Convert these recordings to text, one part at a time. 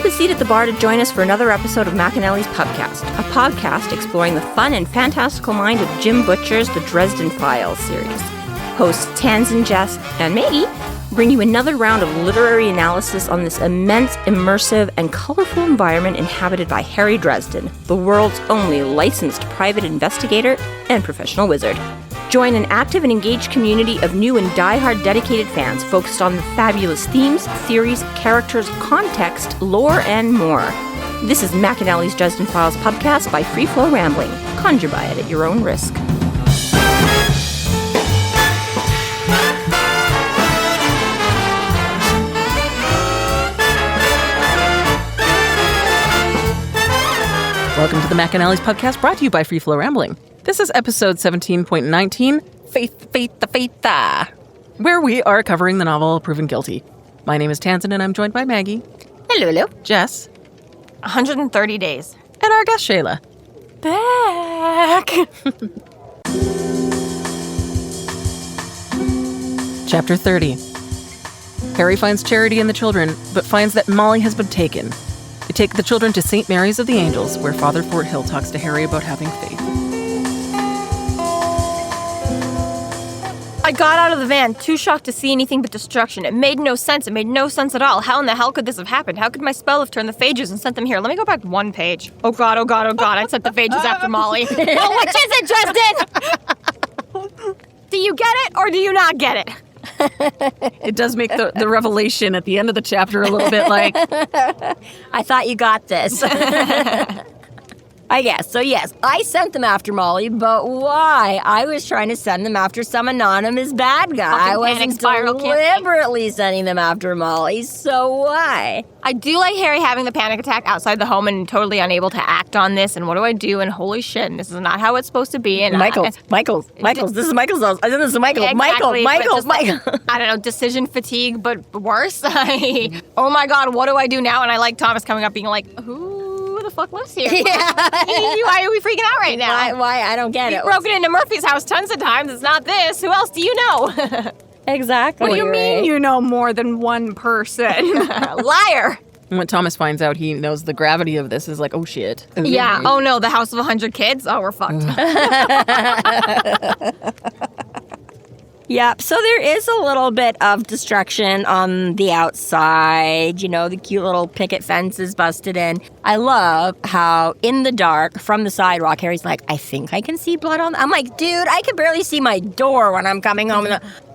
up a seat at the bar to join us for another episode of McAnally's Pubcast, a podcast exploring the fun and fantastical mind of Jim Butcher's The Dresden Files series. Hosts Tanzan, Jess, and Maggie bring you another round of literary analysis on this immense, immersive, and colorful environment inhabited by Harry Dresden, the world's only licensed private investigator and professional wizard. Join an active and engaged community of new and die-hard dedicated fans focused on the fabulous themes, theories, characters, context, lore, and more. This is McAnally's Dresden Files Pubcast by Free Flow Rambling. Conjure by it at your own risk. Welcome to the McAnally's Pubcast, brought to you by Free Flow Rambling. This is episode 17.19, Faith-aaa, where we are covering the novel Proven Guilty. My name is Tanzan, and I'm joined by Maggie. Hello. Jess. 130 days. And our guest, Shayla. Back! Chapter 30. Harry finds charity in the children, but finds that Molly has been taken. They take the children to St. Mary's of the Angels, where Father Forthill talks to Harry about having faith. I got out of the van, too shocked to see anything but destruction. It made no sense. It made no sense at all. How in the hell could this have happened? How could my spell have turned the phages and sent them here? Let me go back one page. Oh god, oh god, oh god. I sent the phages after Molly. Oh, which is it, Dresden? Do you get it or do you not get it? It does make the revelation at the end of the chapter a little bit like... I thought you got this. I guess. So yes, I sent them after Molly, but why? I was trying to send them after some anonymous bad guy. I wasn't deliberately sending them after Molly, so why? I do like Harry having the panic attack outside the home and totally unable to act on this, and what do I do? And holy shit, and this is not how it's supposed to be. And Michael's, this is Michael's house. This is Michael. Exactly, Michael. I don't know, decision fatigue, but worse. Oh my god, what do I do now? And I like Thomas coming up being like, who the fuck lives here? Yeah. Why are we freaking out right now? Why? I don't get it. We've broken into Murphy's house tons of times. It's not this. Who else do you know? Exactly. What do you mean you know more than one person? Liar. And when Thomas finds out he knows the gravity of this, is like, oh shit. Yeah. Oh no, the house of 100 kids? Oh, we're fucked. Yep, so there is a little bit of destruction on the outside. You know, the cute little picket fence is busted in. I love how in the dark, from the sidewalk, Harry's like, I think I can see blood on... I'm like, dude, I can barely see my door when I'm coming home.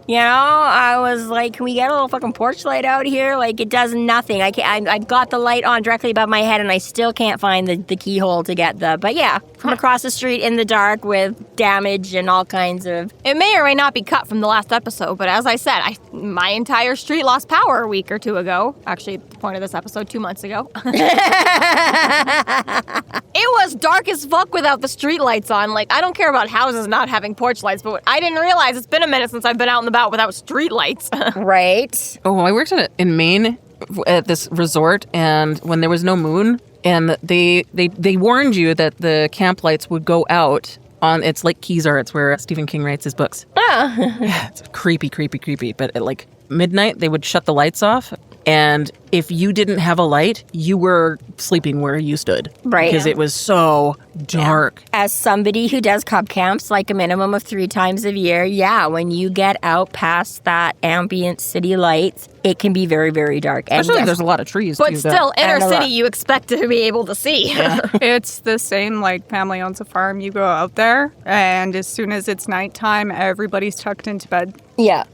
You know, I was like, can we get a little fucking porch light out here? Like, it does nothing. I've got the light on directly above my head, and I still can't find the keyhole to get the... But yeah, from across the street in the dark with damage and all kinds of... It may or may not be cut from the last episode, but as I said, my entire street lost power a week or two ago. Actually, at the point of this episode, 2 months ago. It was dark as fuck without the street lights on. Like, I don't care about houses not having porch lights, but I didn't realize it's been a minute since I've been out and about without street lights. Right. Oh, I worked in Maine at this resort, and when there was no moon, and they warned you that the camp lights would go out on, it's like Kezar, it's where Stephen King writes his books. Oh. Yeah, it's creepy, but at like midnight, they would shut the lights off, and if you didn't have a light, you were sleeping where you stood. Right. Because it was so dark. Yeah. As somebody who does cub camps like a minimum of 3 times a year, yeah, when you get out past that ambient city lights, it can be very, very dark. And Especially there's a lot of trees. But too, still, inner city, you expect to be able to see. Yeah. It's the same, like, family owns a farm. You go out there, and as soon as it's nighttime, everybody's tucked into bed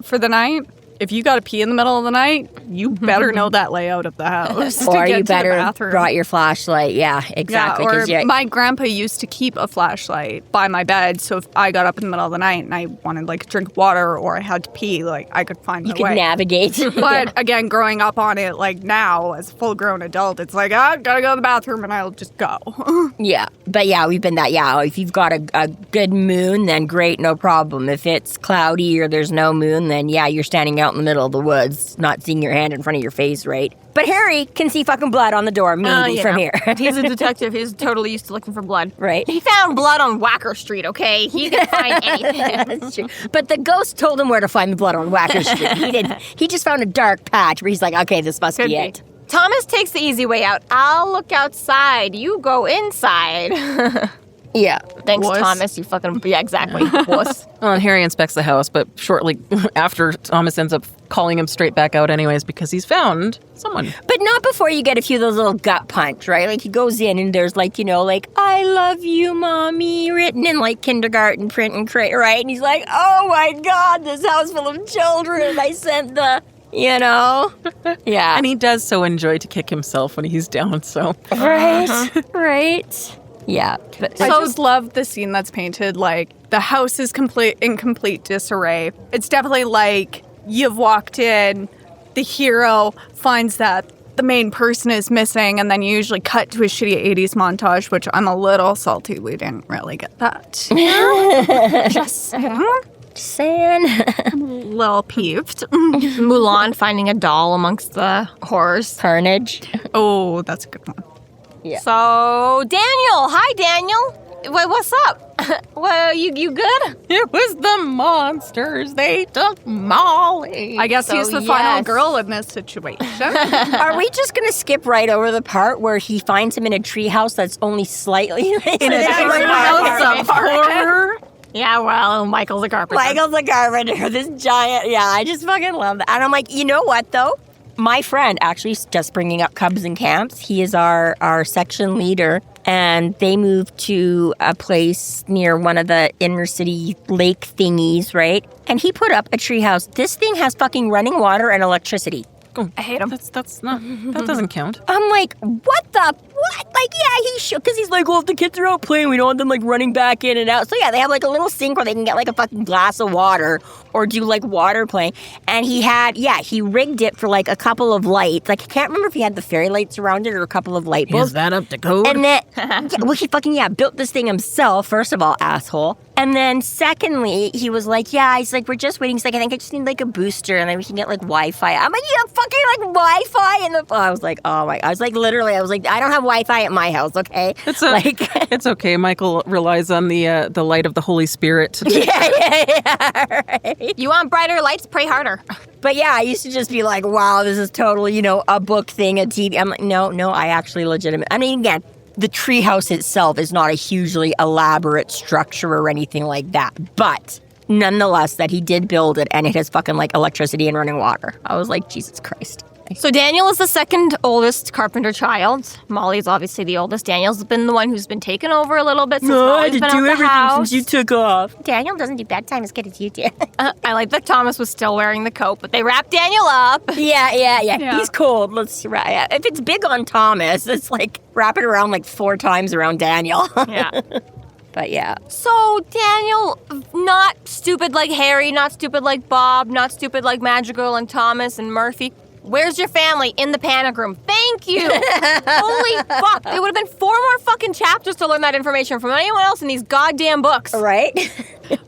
for the night. If you got to pee in the middle of the night, you better know that layout of the house. Or you better brought your flashlight. Yeah, exactly. Yeah, or my grandpa used to keep a flashlight by my bed, so if I got up in the middle of the night and I wanted, like, drink water or I had to pee, like, I could find my way. You could navigate. But, again, growing up on it, like, now, as a full-grown adult, it's like, gotta go to the bathroom, and I'll just go. Yeah. But, yeah, we've been that. Yeah, if you've got a good moon, then great, no problem. If it's cloudy or there's no moon, then, yeah, you're standing out in the middle of the woods, not seeing your hand in front of your face, right? But Harry can see fucking blood on the door, maybe, from here. He's a detective. He's totally used to looking for blood. Right. He found blood on Wacker Street, okay? He can find anything. That's true. But the ghost told him where to find the blood on Wacker Street. He didn't. He just found a dark patch where he's like, okay, this must be it. Thomas takes the easy way out. I'll look outside. You go inside. Yeah. Thanks, Wuss. Thomas. You fucking... Yeah, exactly. Wuss. Well, and Harry inspects the house, but shortly after, Thomas ends up calling him straight back out anyways because he's found someone. But not before you get a few of those little gut punch, right? Like he goes in and there's like, like, I love you, Mommy, written in like kindergarten print and crate, right? And he's like, oh my God, this house full of children. I sent the... Yeah. And he does so enjoy to kick himself when he's down, so. Right. Right. Yeah. I just love the scene that's painted. Like, the house is in complete disarray. It's definitely like you've walked in, the hero finds that the main person is missing, and then you usually cut to a shitty 80s montage, which I'm a little salty we didn't really get that. Just saying. I'm a little peeved. Mulan finding a doll amongst the horrors. Carnage. Oh, that's a good one. Yeah. So, Daniel. Hi, Daniel. What's up? Well, you good? It was the monsters. They took Molly. I guess he's the final girl in this situation. Are we just going to skip right over the part where he finds him in a treehouse that's only slightly... In a treehouse of horror? Yeah, well, Michael's a carpenter. Michael's a carpenter. This giant... Yeah, I just fucking love that. And I'm like, you know what, though? My friend, actually, just bringing up Cubs and Camps, he is our section leader, and they moved to a place near one of the inner city lake thingies, right? And he put up a treehouse. This thing has fucking running water and electricity. Oh, I hate him. That's not... That doesn't count. I'm like, what the... What? Like, yeah, he should... Because he's like, well, if the kids are out playing, we don't want them, like, running back in and out. So, yeah, they have, like, a little sink where they can get, like, a fucking glass of water or do, like, water playing. And he had... Yeah, he rigged it for, like, a couple of lights. Like, I can't remember if he had the fairy lights around it or a couple of light bulbs. Is that up to code? And then... he fucking, built this thing himself, first of all, asshole. And then, secondly, he was like, yeah, he's like, we're just waiting. He's like, I think I just need, like, a booster, and then we can get, like, Wi-Fi. I'm like, yeah, fucking, like, Wi-Fi in the... I was like, oh, my... I was like, literally, I was like, I don't have Wi-Fi at my house, okay? It's okay. Michael relies on the light of the Holy Spirit. Yeah, right. You want brighter lights? Pray harder. But, yeah, I used to just be like, wow, this is totally, a book thing, a TV. I'm like, no, I actually I mean, again... The treehouse itself is not a hugely elaborate structure or anything like that. But nonetheless, that he did build it and it has fucking like electricity and running water. I was like, Jesus Christ. So Daniel is the second oldest carpenter child. Molly's obviously the oldest. Daniel's been the one who's been taken over a little bit since Molly's been out the house. Since you took off. Daniel doesn't do bedtime as good as you did. I like that Thomas was still wearing the coat, but they wrapped Daniel up. Yeah. He's cold. Let's wrap. If it's big on Thomas, it's like wrap it around like 4 times around Daniel. Yeah. But yeah. So Daniel, not stupid like Harry, not stupid like Bob, not stupid like Madrigal and Thomas and Murphy. Where's your family? In the panic room. Thank you. Holy fuck. It would have been 4 more fucking chapters to learn that information from anyone else in these goddamn books. Right?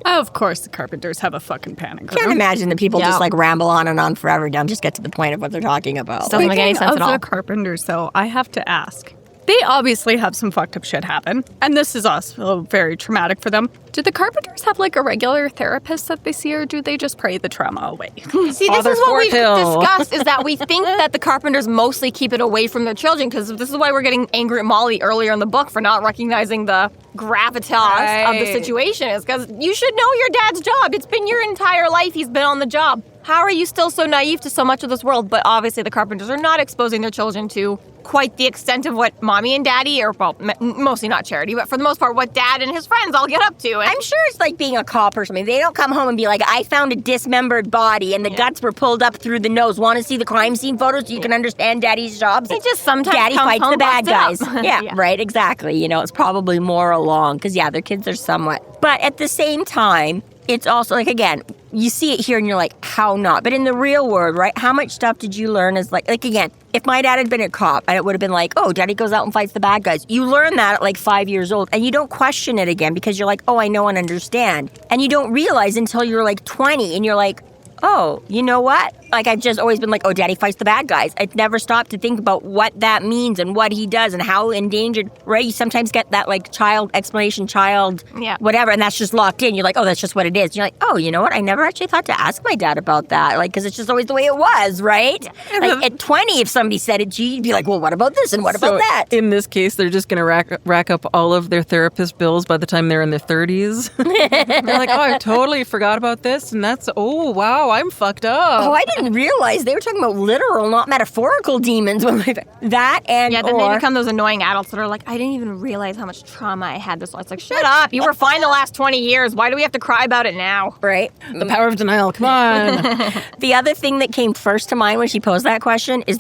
Of course the Carpenters have a fucking panic room. Can't imagine that people just like ramble on and on forever. Don't just get to the point of what they're talking about. Doesn't make any sense at all. The Carpenters, though, I have to ask. They obviously have some fucked up shit happen, and this is also very traumatic for them. Do the Carpenters have like a regular therapist that they see, or do they just pray the trauma away? See, Father this is what we've Forthill. discussed, is that we think that the Carpenters mostly keep it away from their children, because this is why we're getting angry at Molly earlier in the book for not recognizing the gravitas of the situation, is because you should know your dad's job. It's been your entire life he's been on the job. How are you still so naive to so much of this world? But obviously the Carpenters are not exposing their children to quite the extent of what Mommy and Daddy, or well, mostly not Charity, but for the most part, what Dad and his friends all get up to. And I'm sure it's like being a cop or something. They don't come home and be like, I found a dismembered body and the guts were pulled up through the nose. Want to see the crime scene photos so you can understand Daddy's jobs? They just sometimes Daddy comes fights home the bad guys. busted up. Yeah, right, exactly. It's probably more along because, their kids are somewhat. But at the same time, it's also like, again, you see it here and you're like, how not? But in the real world, right, how much stuff did you learn as like again, if my dad had been a cop and it would have been like, oh, Daddy goes out and fights the bad guys. You learn that at like 5 years old and you don't question it again because you're like, oh, I know and understand. And you don't realize until you're like 20 and you're like, oh, you know what? Like, I've just always been like, oh, Daddy fights the bad guys. I've never stopped to think about what that means and what he does and how endangered, right? You sometimes get that, like, whatever, and that's just locked in. You're like, oh, that's just what it is. And you're like, oh, you know what? I never actually thought to ask my dad about that, like, because it's just always the way it was, right? Like, at 20, if somebody said it to you, you'd be like, well, what about this and what about that? In this case, they're just going to rack up all of their therapist bills by the time they're in their 30s. They're like, oh, I totally forgot about this, and that's, oh, wow, I'm fucked up. Oh, I didn't realize they were talking about literal, not metaphorical demons. That and then they become those annoying adults that are like, I didn't even realize how much trauma I had this life. It's like, shut up. You were fine the last 20 years. Why do we have to cry about it now? Right? The power of denial. Come on. The other thing that came first to mind when she posed that question is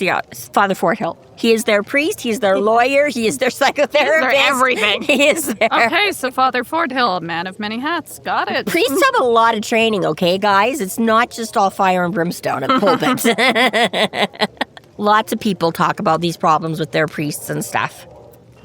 Father Forthill. He is their priest. He is their lawyer. He is their psychotherapist. He is their everything. He is their... Okay, so Father Forthill, man of many hats. Got it. Priests have a lot of training, okay, guys? It's not just all fire and brimstone at the pulpit. Lots of people talk about these problems with their priests and stuff.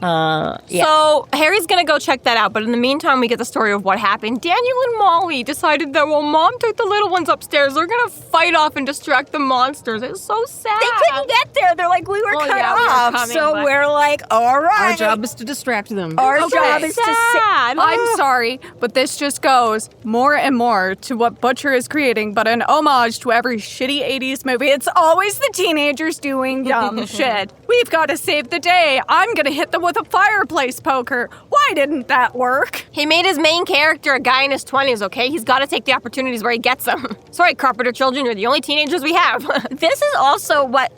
Yeah. So Harry's gonna go check that out, but in the meantime we get the story of what happened. Daniel and Molly decided that while Mom took the little ones upstairs, they're gonna fight off and distract the monsters. It's so sad. They couldn't get there. They're like, we were cut off. We're like, all right. Our job is to distract them. Our job is to sad. I'm sorry, but this just goes more and more to what Butcher is creating, but an homage to every shitty 80s movie. It's always the teenagers doing dumb shit. We've got to save the day. I'm gonna hit them with a fireplace poker. Why didn't that work? He made his main character a guy in his 20s, okay? He's got to take the opportunities where he gets them. Sorry, Carpenter children, you're the only teenagers we have. This is also what,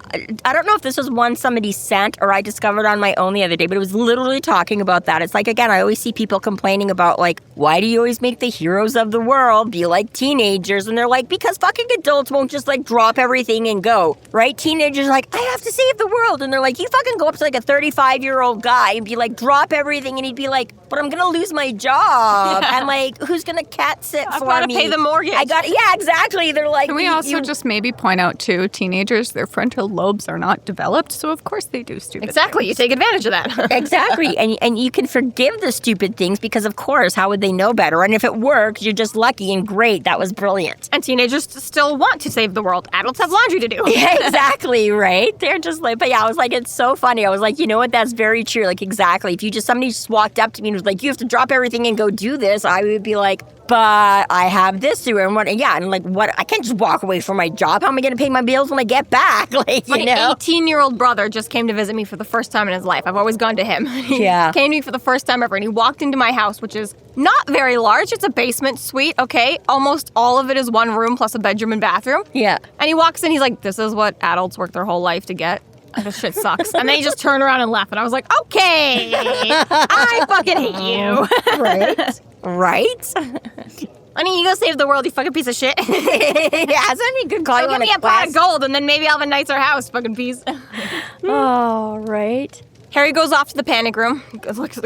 I don't know if this was one somebody sent or I discovered on my own the other day, but it was literally talking about that. It's like, again, I always see people complaining about, like, why do you always make the heroes of the world be like teenagers? And they're like, because fucking adults won't just, like, drop everything and go, right? Teenagers are like, I have to save the world. And they're like, you fucking go up to, like, a 35-year-old guy and be like, drop everything, and he'd be like, but I'm gonna lose my job. And like, who's gonna cat sit for me? I've gotta pay the mortgage. Yeah, exactly. They're like, can we also just maybe point out too, teenagers, their frontal lobes are not developed, so of course they do stupid Exactly, things. You take advantage of that. Exactly, and you can forgive the stupid things because of course, how would they know better? And if it works, you're just lucky and great. That was brilliant. And teenagers still want to save the world. Adults have laundry to do. Yeah, exactly, right? They're just like, but yeah, I was like, it's so funny. I was like, you know what? That's very true. Like, exactly. If somebody just walked up to me and was like, you have to drop everything and go do this, I would be like, but I have this to do. And what, I can't just walk away from my job. How am I going to pay my bills when I get back? Like, my 18-year-old brother just came to visit me for the first time in his life. I've always gone to him. Yeah. He came to me for the first time ever, and he walked into my house, which is not very large. It's a basement suite, okay? Almost all of it is one room plus a bedroom and bathroom. Yeah. And he walks in, he's like, this is what adults work their whole life to get. This shit sucks. And then he just turned around and left. And I was like, okay, I fucking hate you. Right? Honey, you go save the world, you fucking piece of shit. Yeah, somebody could call you on give me a pot of gold, and then maybe I'll have a Knight's Our House, fucking piece. Oh, right. Harry goes off to the panic room,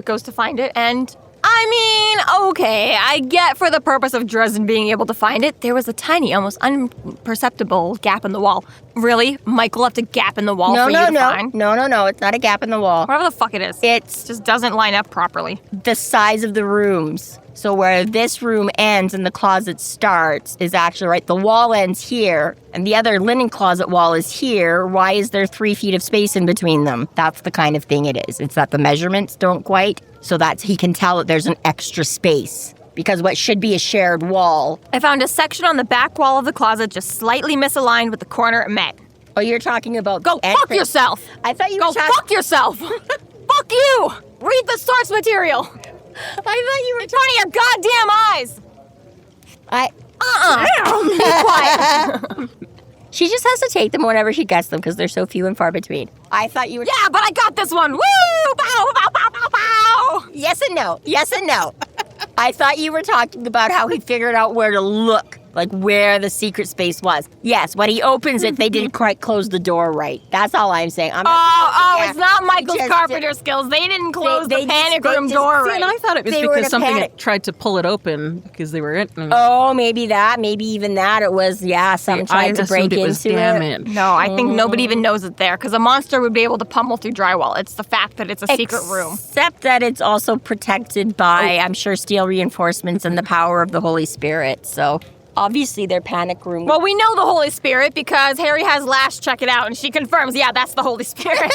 goes to find it, and I mean, okay, I get for the purpose of Dresden being able to find it, there was a tiny, almost imperceptible gap in the wall. Really? Michael left a gap in the wall for you to find? No, it's not a gap in the wall. Whatever the fuck it is. It just doesn't line up properly. The size of the rooms. So where this room ends and the closet starts is actually, right, the wall ends here, and the other linen closet wall is here. Why is there 3 feet of space in between them? That's the kind of thing it is. It's that the measurements don't quite, so that he can tell that there's an extra space. Because what should be a shared wall. I found a section on the back wall of the closet just slightly misaligned with the corner it met. Oh, you're talking about... Go fuck yourself! I thought you were Go fuck yourself! Fuck you! Read the source material! I thought you were in front of your goddamn eyes! Be quiet. She just has to take them whenever she gets them because they're so few and far between. I thought you were... Yeah, but I got this one! Woo! Bow, bow, bow, bow, bow! Yes and no. Yes and no. I thought you were talking about how he figured out where to look. Like where the secret space was. Yes, when he opens it, they didn't quite close the door right. That's all I'm saying. It's not Michael's carpenter skills. They didn't close the panic room door right. And I thought it was because something had tried to pull it open because they were in. Oh, maybe that. Maybe even that. It was, something tried to break into it. No, I think nobody even knows it's there because a monster would be able to pummel through drywall. It's the fact that it's a secret room. Except that it's also protected by, I'm sure, steel reinforcements and the power of the Holy Spirit, so... obviously their panic room. Well, we know the Holy Spirit because Harry has Lash check it out, and she confirms, yeah, that's the Holy Spirit.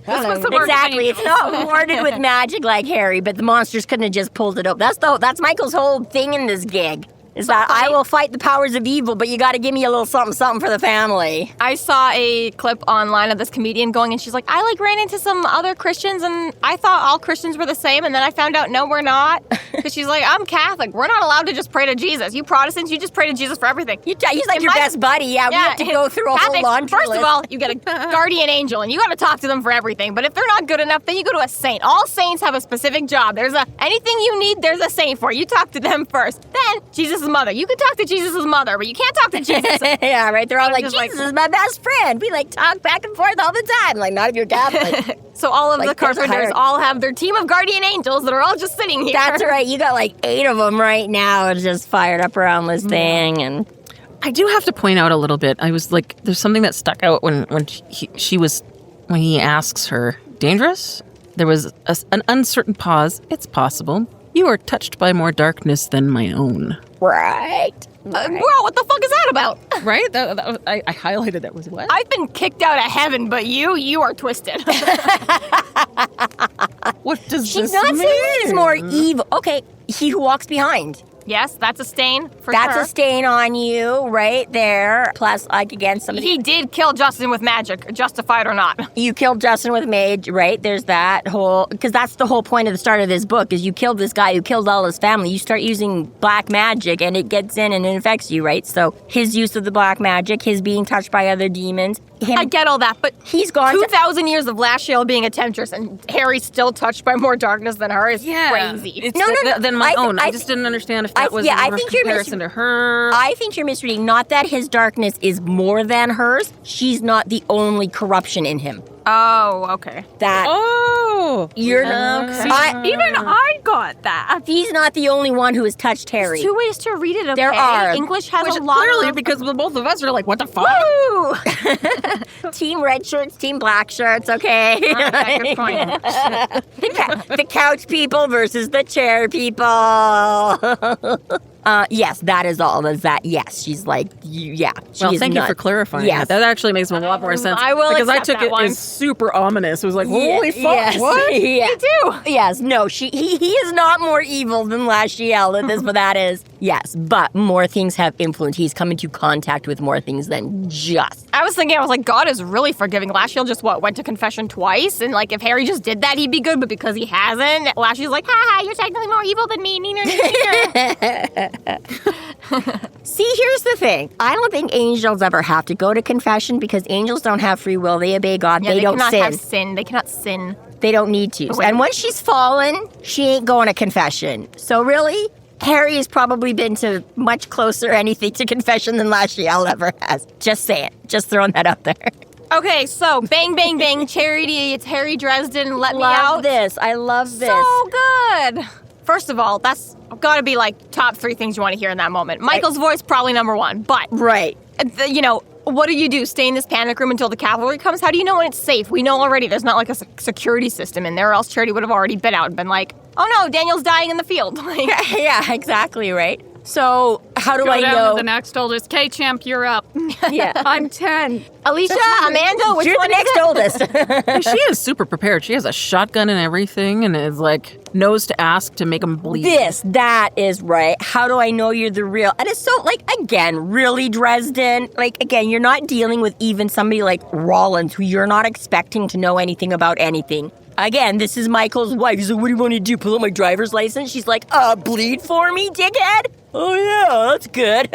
Exactly. It's not warded with magic like Harry, but the monsters couldn't have just pulled it up. That's Michael's whole thing in this gig. Is that I will fight the powers of evil, but you got to give me a little something for the family. I saw a clip online of this comedian going, and she's like, I ran into some other Christians, and I thought all Christians were the same, and then I found out, no, we're not. Because she's like, I'm Catholic. We're not allowed to just pray to Jesus. You Protestants, you just pray to Jesus for everything. He's like your best buddy. Yeah, we have to go through a whole laundry list. First of all, you get a guardian angel, and you got to talk to them for everything. But if they're not good enough, then you go to a saint. All saints have a specific job. Anything you need, there's a saint for. You talk to them first. Then, Jesus' mother. You can talk to Jesus' mother, but you can't talk to Jesus. Yeah, right. They're all like, Jesus is my best friend. We talk back and forth all the time. Like, not if you're Catholic. So all of the Carpenters all have their team of guardian angels that are all just sitting here. That's right. You got 8 of them right now just fired up around this thing. And I do have to point out a little bit. I was like, there's something that stuck out when he asks her, dangerous? There was an uncertain pause. It's possible. You are touched by more darkness than my own. Right. Bro, what the fuck is that about? Right? I highlighted that. Was what? I've been kicked out of heaven, but you are twisted. What does this She's not mean? saying he's more evil. Okay, he who walks behind. Yes, that's a stain for That's sure. a stain on you right there. Plus, again, somebody... He did kill Justin with magic, justified or not. You killed Justin with mage, right? There's that whole... Because that's the whole point of the start of this book, is you killed this guy who killed all his family. You start using black magic, and it gets in and it infects you, right? So his use of the black magic, his being touched by other demons... I get all that, but he's gone 2,000 years of Shayla being a temptress, and Harry's still touched by more darkness than her is crazy. It's No. than my own. I just didn't understand if that was in comparison to her. I think you're misreading. Not that his darkness is more than hers. She's not the only corruption in him. Oh, okay. You're not. Even I got that. He's not the only one who has touched Harry. There's 2 ways to read it, okay? There are. English has Which a lot clearly, of... because both of us are like, what the fuck? Woo! Team red shirts, team black shirts, okay? Okay, good point. The couch people versus the chair people. Yes, that is all. Is that? Yes, she's like, yeah. Well, thank you for clarifying that. That actually makes a lot more sense. I will because I accept took that it as super ominous. It was like, holy fuck, yes. what? Yeah. Me too. Yes, no, he is not more evil than Lashiel in this, but that is, yes, but more things have influence. He's come into contact with more things than just. I was like, God is really forgiving. Lashiel just, went to confession twice? And, if Harry just did that, he'd be good, but because he hasn't, Lashiel's like, ha, you're technically more evil than me. See, here's the thing. I don't think angels ever have to go to confession because angels don't have free will. They obey God. Yeah, they don't cannot sin. have sin. They cannot sin. They don't need to. And once she's fallen, she ain't going to confession. So really, Harry has probably been to much closer anything to confession than Lashiel ever has. Just saying. Just throwing that out there. Okay, so bang, bang, bang, charity. It's Harry Dresden. Let me out. I love this. So good. First of all, that's got to be top 3 things you want to hear in that moment. Michael's voice, probably number 1. But, right. What do? Stay in this panic room until the cavalry comes? How do you know when it's safe? We know already there's not a security system in there, or else Charity would have already been out and been like, oh no, Daniel's dying in the field. Yeah, exactly, right? So, how do I Go down know? to the next oldest. K-Champ, you're up. Yeah. I'm 10. Alicia, Amanda, which You're one the next oldest. She is super prepared. She has a shotgun and everything, and is knows to ask to make them bleed. That is right. How do I know you're the real? And it's so, again, really, Dresden? Again, you're not dealing with even somebody like Rollins, who you're not expecting to know anything about anything. Again, this is Michael's wife. He's like, what do you want to do? Pull out my driver's license? She's like, bleed for me, dickhead? Oh, yeah, that's good.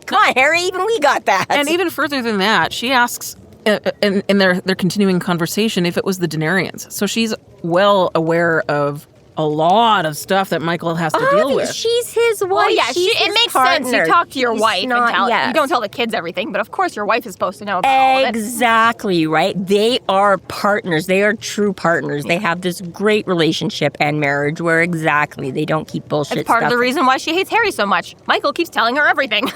Come on, Harry, even we got that. And even further than that, she asks in their continuing conversation if it was the Denarians. So she's well aware of a lot of stuff that Michael has to deal with. She's his wife. Well, yeah, She's it his makes partner. sense. You talk to your wife not, and tell yes. you don't tell the kids everything, but of course your wife is supposed to know about all of it. Exactly, right? They are partners. They are true partners. They have this great relationship and marriage where they don't keep bullshit It's part of stuff. the reason why she hates Harry so much. Michael keeps telling her everything.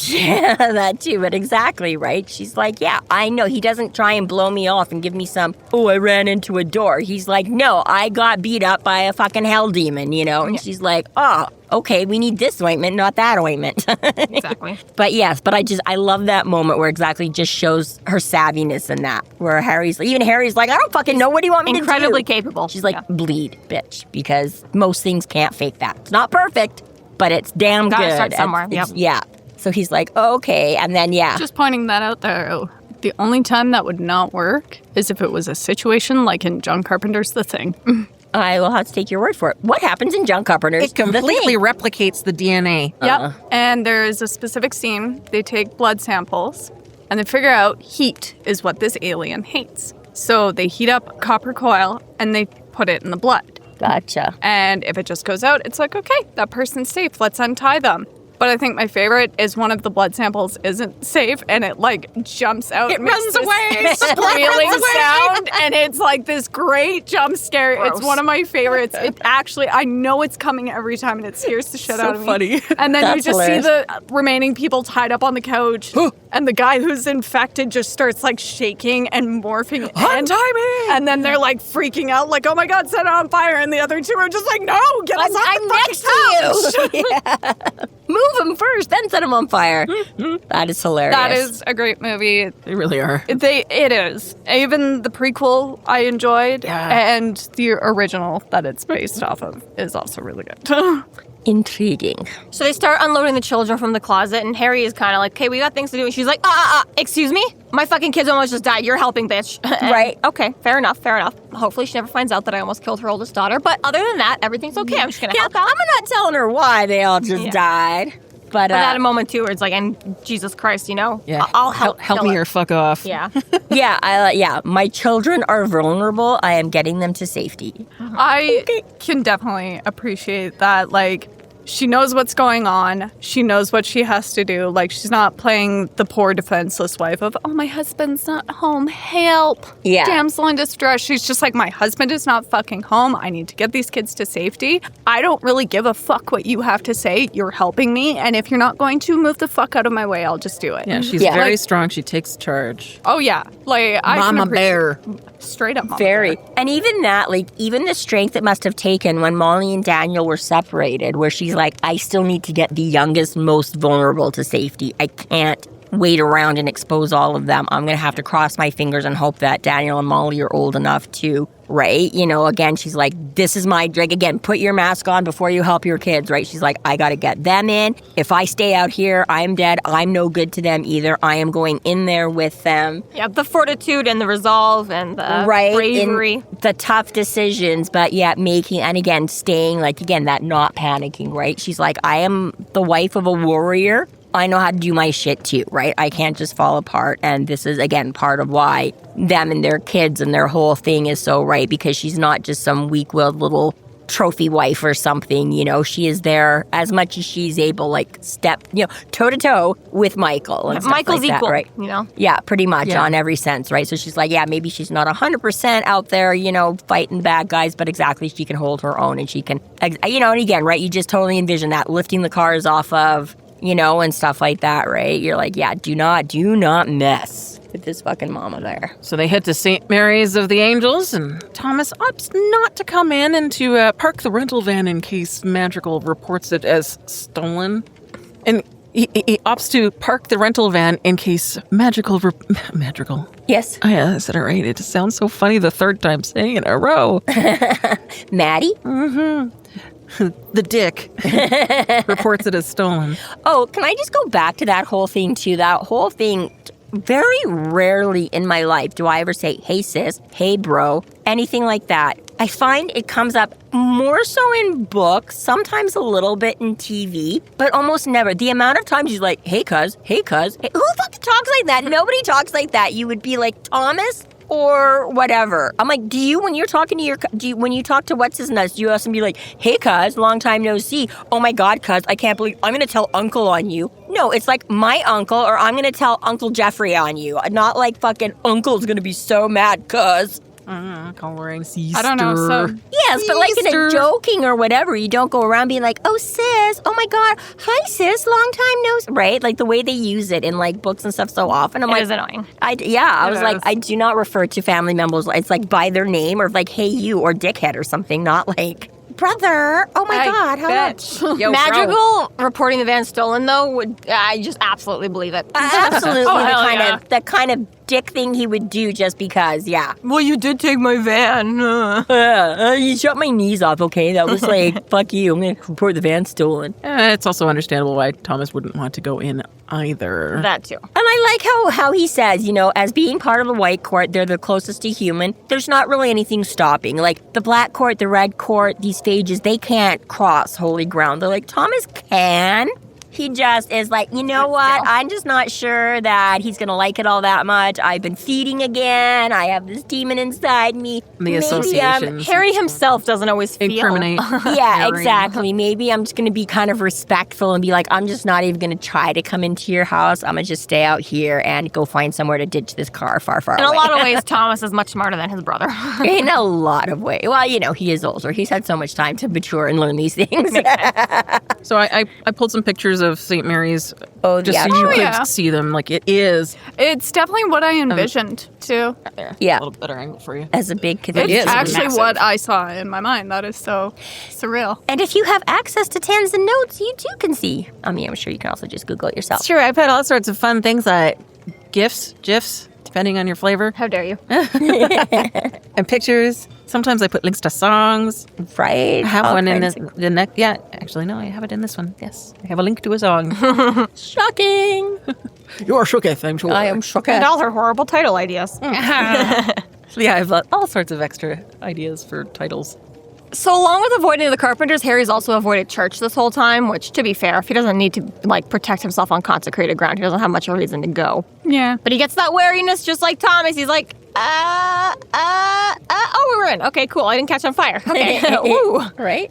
Yeah, that too, but exactly, right? She's like, yeah, I know. He doesn't try and blow me off and give me some, I ran into a door. He's like, no, I got beat up by a fucking hell demon, you know? And she's like, oh, okay, we need this ointment, not that ointment. Exactly. But yes, I love that moment where exactly just shows her savviness in that, where Harry's like, I don't fucking know, what do you want me to do? Incredibly capable. She's like, bleed, bitch, because most things can't fake that. It's not perfect, but it's damn Gotta good. start somewhere, Yeah. So he's like, oh, okay, and then, Just pointing that out there, the only time that would not work is if it was a situation like in John Carpenter's The Thing. I will have to take your word for it. What happens in John Carpenter's It completely replicates the DNA. Yep. And there is a specific scene. They take blood samples and they figure out heat is what this alien hates. So they heat up copper coil and they put it in the blood. Gotcha. And if it just goes out, it's like, okay, that person's safe. Let's untie them. But I think my favorite is one of the blood samples isn't safe and it like jumps out. It runs away. Squealing sound. And it's like this great jump scare. Gross. It's one of my favorites. It actually, I know it's coming every time and it scares the shit out of me. funny. And then That's you just hilarious. see the remaining people tied up on the couch. And the guy who's infected just starts like shaking and morphing. Untie me! And then they're like freaking out like, oh my God, set it on fire. And the other two are just like, no, get us off I'm the next fucking to couch. you. Yeah. Move him first, then set him on fire. That is hilarious. That is a great movie. They really are. It is. Even the prequel I enjoyed, and the original that it's based off of is also really good. intriguing. So they start unloading the children from the closet, and Harry is kind of like, okay, we got things to do. And she's like, excuse me? My fucking kids almost just died. You're helping, bitch. Right. Okay, fair enough. Hopefully she never finds out that I almost killed her oldest daughter. But other than that, everything's okay. I'm just going to help out. I'm not telling her why they all just died. But I had a moment, too, where it's like, and Jesus Christ, you know? Yeah. I'll help me her. or fuck off. Yeah. My children are vulnerable. I am getting them to safety. I can definitely appreciate that. Like, she knows what's going on. She knows what she has to do. Like, she's not playing the poor defenseless wife of, oh, my husband's not home. Help. Yeah. Damsel in distress. She's just like, my husband is not fucking home. I need to get these kids to safety. I don't really give a fuck what you have to say. You're helping me. And if you're not going to move the fuck out of my way, I'll just do it. Yeah, she's very strong. She takes charge. Oh, yeah. Like, I can Mama appreciate- bear. Straight up mama Very. bear. And even that, like, even the strength it must have taken when Molly and Daniel were separated, where she's like, I still need to get the youngest, most vulnerable to safety. I can't wait around and expose all of them. I'm going to have to cross my fingers and hope that Daniel and Molly are old enough to, right? You know, again, she's like, this is my drink. Again, put your mask on before you help your kids, right? She's like, I got to get them in. If I stay out here, I'm dead. I'm no good to them either. I am going in there with them. Yeah, the fortitude and the resolve and the bravery. In the tough decisions, but yet making, and again, staying, like, again, that not panicking, right? She's like, I am the wife of a warrior. I know how to do my shit too, right? I can't just fall apart. And this is, again, part of why them and their kids and their whole thing is so right, because she's not just some weak-willed little trophy wife or something, you know. She is there as much as she's able, like, step, you know, toe-to-toe with Michael. And stuff Michael's like that, equal, right? you know? Yeah, pretty much on every sense, right? So she's like, yeah, maybe she's not 100% out there, you know, fighting the bad guys, but exactly, she can hold her own and she can, you know, and again, right, you just totally envision that, lifting the cars off of, you know, and stuff like that, right? You're like, yeah, do not mess with this fucking mama there. So they head to St. Mary's of the Angels, and Thomas opts not to come in and to park the rental van in case Madrigal reports it as stolen. And he opts to park the rental van in case Madrigal. Yes. I said it right. It just sounds so funny the third time saying it in a row. Maddie? The dick reports it as stolen. Oh, can I just go back to that whole thing, too? That whole thing, very rarely in my life do I ever say, hey, sis, hey, bro, anything like that. I find it comes up more so in books, sometimes a little bit in TV, but almost never. The amount of times you're like, hey, cuz, hey, cuz. Hey, who fucking talks like that? Nobody talks like that. You would be like, Thomas or whatever. I'm like, when you talk to what's his nuts, do you also be like, hey, cuz, long time no see. Oh my God, cuz, I can't believe I'm going to tell uncle on you. No, it's like my uncle, or I'm going to tell Uncle Jeffrey on you. Not like fucking uncle's going to be so mad, cuz. Calling sister. I don't know. So Yes, but like in a joking or whatever, you don't go around being like, oh, sis, oh my God, hi, sis, long time no see. Right? Like the way they use it in like books and stuff so often. I'm It like, is annoying. I was like, I do not refer to family members. It's like by their name or like, hey, you or dickhead or something, not like brother. Oh my God, how bitch. much? Yo, Magical reporting the van stolen, though, I just absolutely believe it. Absolutely, hell yeah. the kind of dick thing he would do just because, yeah. Well, you did take my van. You shot my knees off, okay? That was like, fuck you, I'm going to report the van stolen. It's also understandable why Thomas wouldn't want to go in either. That too. And I like how he says, as being part of the white court, they're the closest to human. There's not really anything stopping. Like, the black court, the red court, these phages, they can't cross holy ground. They're like, Thomas can. He just is like, you know what? I'm just not sure that he's going to like it all that much. I've been feeding again. I have this demon inside me. The associations. Harry himself doesn't always feel. Incriminate. Yeah, Harry. exactly. Maybe I'm just going to be kind of respectful and be like, I'm just not even going to try to come into your house. I'm going to just stay out here and go find somewhere to ditch this car far, far In away. a lot of ways, Thomas is much smarter than his brother. In a lot of ways. Well, he is older. He's had so much time to mature and learn these things. So I pulled some pictures of St. Mary's just so you could see them. Like, it is. It's definitely what I envisioned, too. Yeah. A little better angle for you. As a big cathedral. It's is actually massive. what I saw in my mind. That is so surreal. And if you have access to tens and notes, you too can see. I mean, I'm sure you can also just Google it yourself. Sure, I've had all sorts of fun things like GIFs, depending on your flavor, How dare you? and pictures. Sometimes I put links to songs. Right? I have All one in kinds the next. Yeah, actually, no, I have it in this one. Yes, I have a link to a song. Shocking. You're shooketh, I'm sure. I am shocked. And all her horrible title ideas. Yeah, I've got all sorts of extra ideas for titles. So along with avoiding the Carpenters, Harry's also avoided church this whole time, which, to be fair, if he doesn't need to, protect himself on consecrated ground, he doesn't have much of a reason to go. Yeah. But he gets that wariness just like Thomas. He's like, oh, we're in. Okay, cool. I didn't catch on fire. Okay, woo. Right?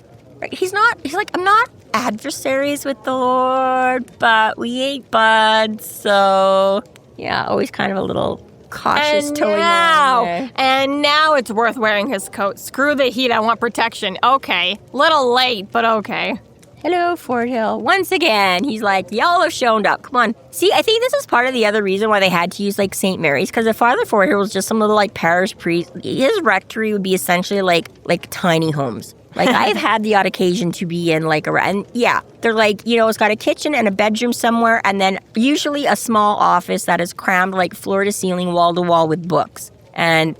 He's like, I'm not adversaries with the Lord, but we ain't buds, so yeah, always kind of a little cautious towing there. And now it's worth wearing his coat. Screw the heat, I want protection. Okay, little late, but okay. Hello, Forthill. Once again, he's like, y'all have shown up. Come on. See, I think this is part of the other reason why they had to use, St. Mary's, because if Father Forthill was just some little, parish priest, his rectory would be essentially like tiny homes. I've had the odd occasion to be in, and yeah, they're it's got a kitchen and a bedroom somewhere, and then usually a small office that is crammed, floor to ceiling, wall to wall with books. And,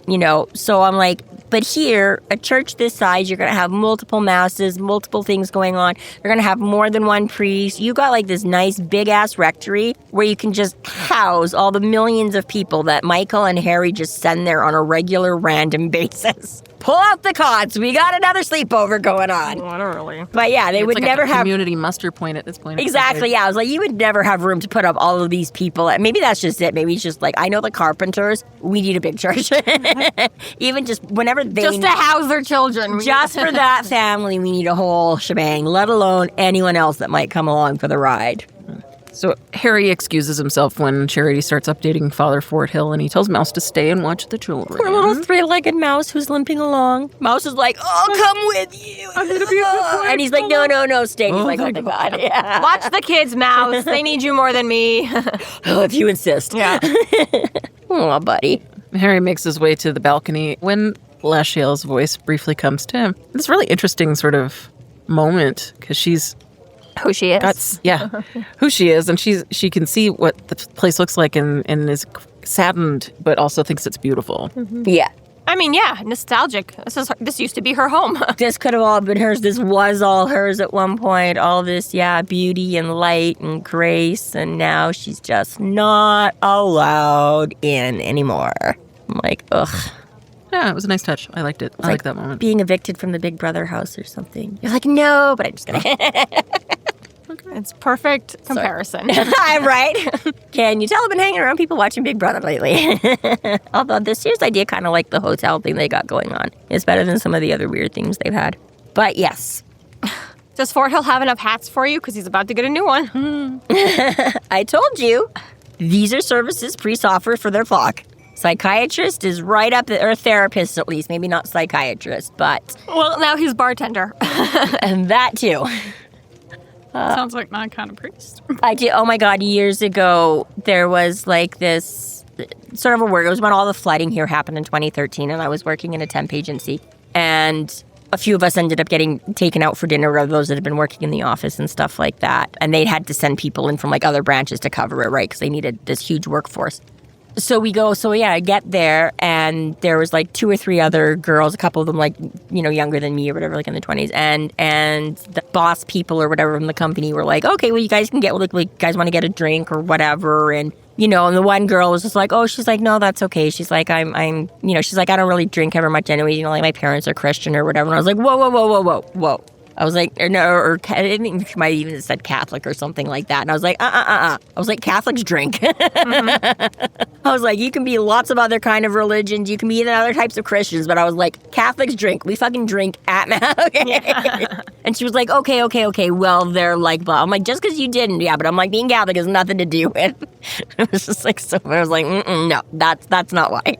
so I'm like, but here, a church this size, you're going to have multiple masses, multiple things going on. You're going to have more than one priest. You got this nice big-ass rectory where you can just house all the millions of people that Michael and Harry just send there on a regular random basis. Pull out the cots. We got another sleepover going on. Literally. But yeah, they would never a have... community muster point at this point. Exactly, yeah. I was like, you would never have room to put up all of these people. Maybe that's just it. Maybe it's just I know the Carpenters, we need a big church. Even just whenever they... Just to house their children. Just for that family, we need a whole shebang, let alone anyone else that might come along for the ride. So Harry excuses himself when Charity starts updating Father Forthill, and he tells Mouse to stay and watch the children. Poor little three-legged Mouse who's limping along. Mouse is like, I'll come with you. I'm gonna be and he's like, no, stay. He's like, oh my God. Yeah. Watch the kids, Mouse. They need you more than me. If you insist. Yeah. Oh, buddy. Harry makes his way to the balcony when Lashiel's voice briefly comes to him. It's a really interesting sort of moment because she's Who she is. who she is, and she can see what the place looks like and is saddened, but also thinks it's beautiful. Mm-hmm. Yeah. I mean, yeah, nostalgic. This used to be her home. This could have all been hers. This was all hers at one point. All this, beauty and light and grace, and now she's just not allowed in anymore. I'm like, ugh. Yeah, it was a nice touch. I liked it. I like that moment. Being evicted from the Big Brother house or something. You're like, no, but I'm just gonna. It's perfect comparison. I'm right. Can you tell I've been hanging around people watching Big Brother lately? Although this year's idea kind of like the hotel thing they got going on. It's better than some of the other weird things they've had. But yes. Does Forthill have enough hats for you? Because he's about to get a new one. I told you. These are services priests offer for their flock. Psychiatrist is right up there, or therapist at least. Maybe not psychiatrist, but... Well, now he's bartender. And that too. Sounds like my kind of priest. I did. Oh my God! Years ago, there was this sort of a work. It was when all the flooding here happened in 2013, and I was working in a temp agency. And a few of us ended up getting taken out for dinner, or those that had been working in the office and stuff like that. And they'd had to send people in from like other branches to cover it, right? Because they needed this huge workforce. So we go, I get there, and there was like 2 or 3 other girls, a couple of them like, younger than me or whatever, like in their 20s. And the boss people or whatever from the company were like, okay, well, you guys can get, like you guys want to get a drink or whatever. And, and the one girl was just like, oh, she's like, no, that's okay. She's like, I'm, she's like, I don't really drink ever much anyway. Like my parents are Christian or whatever. And I was like, whoa. I was like, or I think she might have even said Catholic or something like that. And I was like, I was like, Catholics drink. I was like, you can be lots of other kind of religions. You can be other types of Christians. But I was like, Catholics drink. We fucking drink at Mass. Okay. Yeah. And she was like, okay. Well, they're like, blah. I'm like, just because you didn't. Yeah, but I'm like, being Catholic has nothing to do with. It was just like, so I was like, no, that's not why.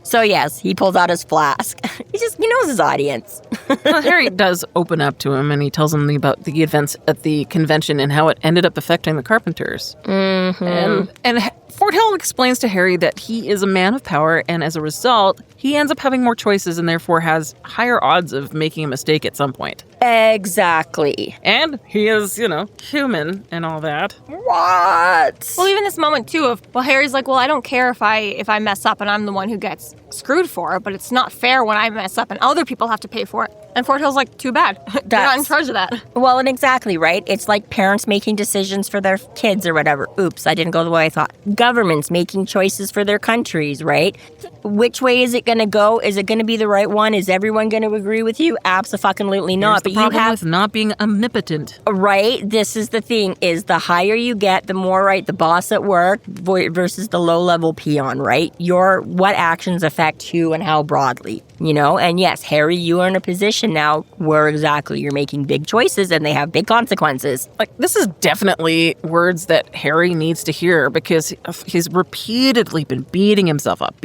So yes, he pulls out his flask. He knows his audience. Well, Harry does open up to him, and he tells him about the events at the convention and how it ended up affecting the Carpenters. Mm-hmm. And Forthill explains to Harry that he is a man of power, and as a result, he ends up having more choices and therefore has higher odds of making a mistake at some point. Exactly. And he is, human and all that. What? Well, even this moment, too, Harry's like, well, I don't care if I mess up and I'm the one who gets screwed for it, but it's not fair when I mess up and other people have to pay for it. And Forthill's like, too bad. You're not in charge of that. Well, and exactly, right? It's like parents making decisions for their kids or whatever. Oops, I didn't go the way I thought. Governments making choices for their countries, right? Which way is it going to go? Is it going to be the right one? Is everyone going to agree with you? Absolutely not. But you have with not being omnipotent. Right? This is the thing, is the higher you get, the more, right, the boss at work versus the low-level peon, right? What actions affect who and how broadly, And yes, Harry, you are in a position now where exactly you're making big choices and they have big consequences. Like, this is definitely words that Harry needs to hear because he's repeatedly been beating himself up